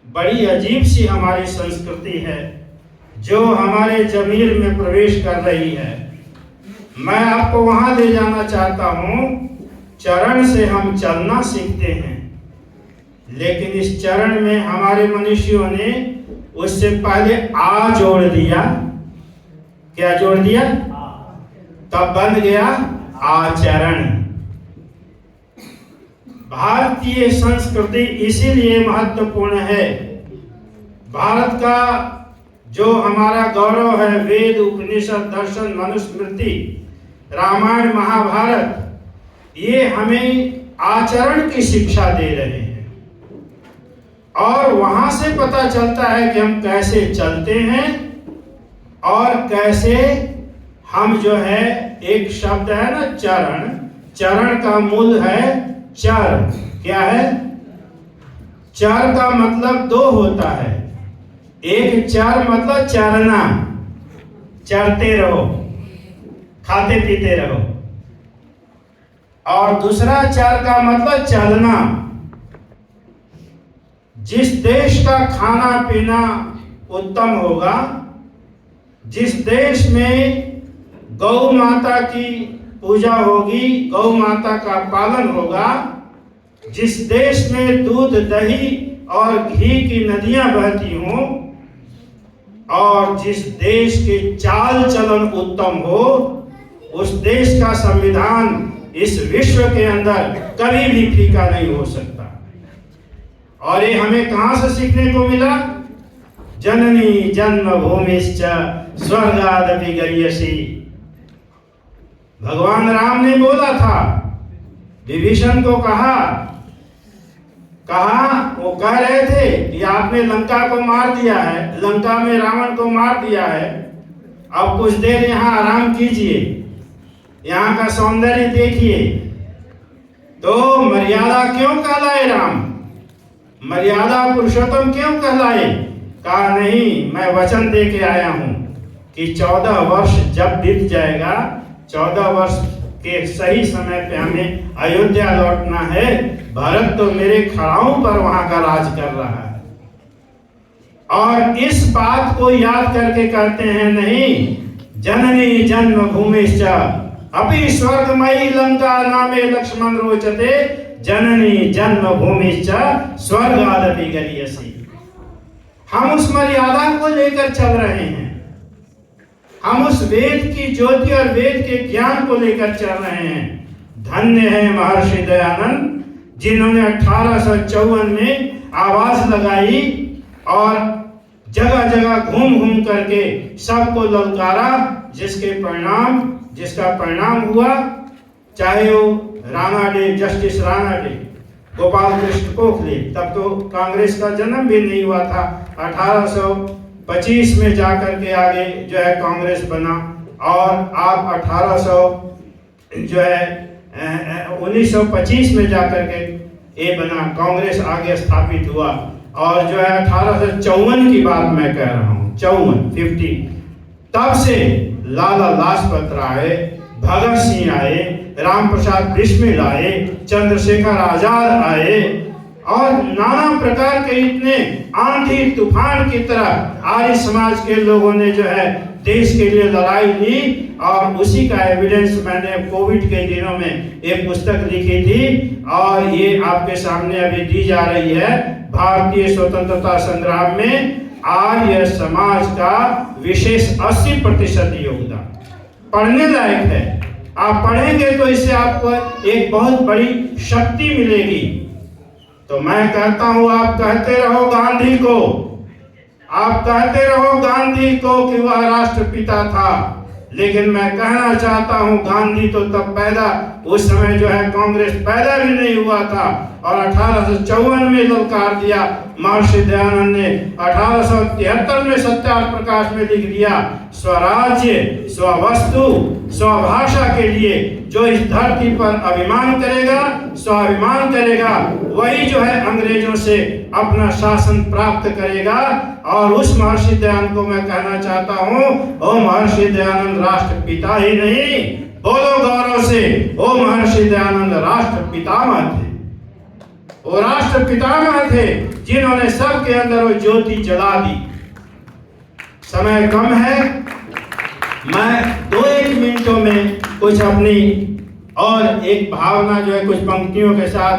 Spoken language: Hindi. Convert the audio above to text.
बड़ी अजीब सी हमारी संस्कृति है जो हमारे जमीर में प्रवेश कर रही है। मैं आपको वहां ले जाना चाहता हूं। चरण से हम चलना सीखते हैं, लेकिन इस चरण में हमारे मनुष्यों ने उससे पहले आ जोड़ दिया। क्या जोड़ दिया? तब बन गया आचरण। भारतीय संस्कृति इसीलिए महत्वपूर्ण है। भारत का जो हमारा गौरव है, वेद, उपनिषद, दर्शन, मनुस्मृति, रामायण, महाभारत, ये हमें आचरण की शिक्षा दे रहे हैं। और वहां से पता चलता है कि हम कैसे चलते हैं और कैसे हम जो है, एक शब्द है ना चरण, चरण का मूल है चर। क्या है? चर का मतलब दो होता है। एक चर मतलब चरना, चरते रहो, खाते पीते रहो, और दूसरा चर का मतलब चलना। जिस देश का खाना पीना उत्तम होगा, जिस देश में गौ माता की पूजा होगी, गौ माता का पालन होगा, जिस देश में दूध, दही और घी की नदियां बहती हों, और जिस देश के चाल चलन उत्तम हो, उस देश का संविधान इस विश्व के अंदर कभी भी फीका नहीं हो सकता। और ये हमें कहां से सीखने को मिला? जननी जन्मभूमिश्च स्वर्गादपि गरीयसी। भगवान राम ने बोला था, विभीषण को कहा, वो कह रहे थे कि आपने लंका को मार दिया है, लंका में रावण को मार दिया है, अब कुछ देर यहाँ आराम कीजिए, यहाँ का सौंदर्य देखिए। तो मर्यादा क्यों कहलाए राम? मर्यादा पुरुषोत्तम क्यों कहलाए? कहा नहीं, मैं वचन दे के आया हूं कि 14 वर्ष जब बीत जाएगा, 14 वर्ष के सही समय पे हमें अयोध्या लौटना है। भरत तो मेरे खड़ाओं पर वहां का राज कर रहा है। और इस बात को याद करके कहते हैं, नहीं, जननी जन्मभूमिश्च अपि स्वर्गमयी लंका नामे लक्ष्मण रोचते, जननी जन्मभूमिश्च स्वर्गादपि गरीयसी। हम उस मर्यादा को लेकर चल रहे हैं, हम उस वेद की ज्योति और वेद के ज्ञान को लेकर चल रहे हैं। धन्य है महर्षि दयानंद, जिन्होंने 1854 में आवाज लगाई और जगह जगह घूम घूम करके सबको ललकारा, जिसका परिणाम हुआ, चाहे वो Rana day, justice Rana day, Gopal Krishna Gokhale, तब तो कांग्रेस का जन्म भी नहीं हुआ था। 1825 में जाकर के आगे जो है कांग्रेस बना, और आप 1925 में जाकर के ये बना, कांग्रेस आगे स्थापित हुआ। और जो है 1854 की बात मैं कह रहा हूँ, 54, तब से लाला लाजपत राय, भगत सिंह आए, राम प्रसाद बिस्मिल आए, चंद्रशेखर आजाद आए, और नाना प्रकार के इतने आंधी तूफान की तरह आर्य समाज के लोगों ने जो है देश के लिए लड़ाई ली। और उसी का एविडेंस मैंने कोविड के दिनों में एक पुस्तक लिखी थी, और ये आपके सामने अभी दी जा रही है। भारतीय स्वतंत्रता संग्राम में आर्य समाज का विशेष 80% योगदान पढ़ने लायक है। आप पढ़ेंगे तो इससे आपको एक बहुत बड़ी शक्ति मिलेगी। तो मैं कहता हूं, आप कहते रहो गांधी को, आप कहते रहो गांधी को कि वह राष्ट्रपिता था, लेकिन मैं कहना चाहता हूं, गांधी तो तब पैदा, उस समय जो है कांग्रेस पैदा भी नहीं हुआ था, और 1854 में ललकार दिया महर्षि दयानंद ने। 1873 में सत्याग्रह प्रकाश में लिख दिया, स्वराज्य, स्ववस्तु, स्वभाषा के लिए जो इस धरती पर अभिमान करेगा, स्वाभिमान करेगा, वही जो है अंग्रेजों से अपना शासन प्राप्त करेगा। और उस महर्षि दयानंद को मैं कहना चाहता हूँ, ओ महर्षि दयानंद राष्ट्रपिता ही नहीं, बोलो गौरव से, ओ महर्षि दयानंद राष्ट्रपितामह थे। वो राष्ट्र पितामह थे जिन्होंने सबके अंदर वो ज्योति जला दी। समय कम है, मैं 2-1 मिनटों में कुछ अपनी और एक भावना जो है कुछ पंक्तियों के साथ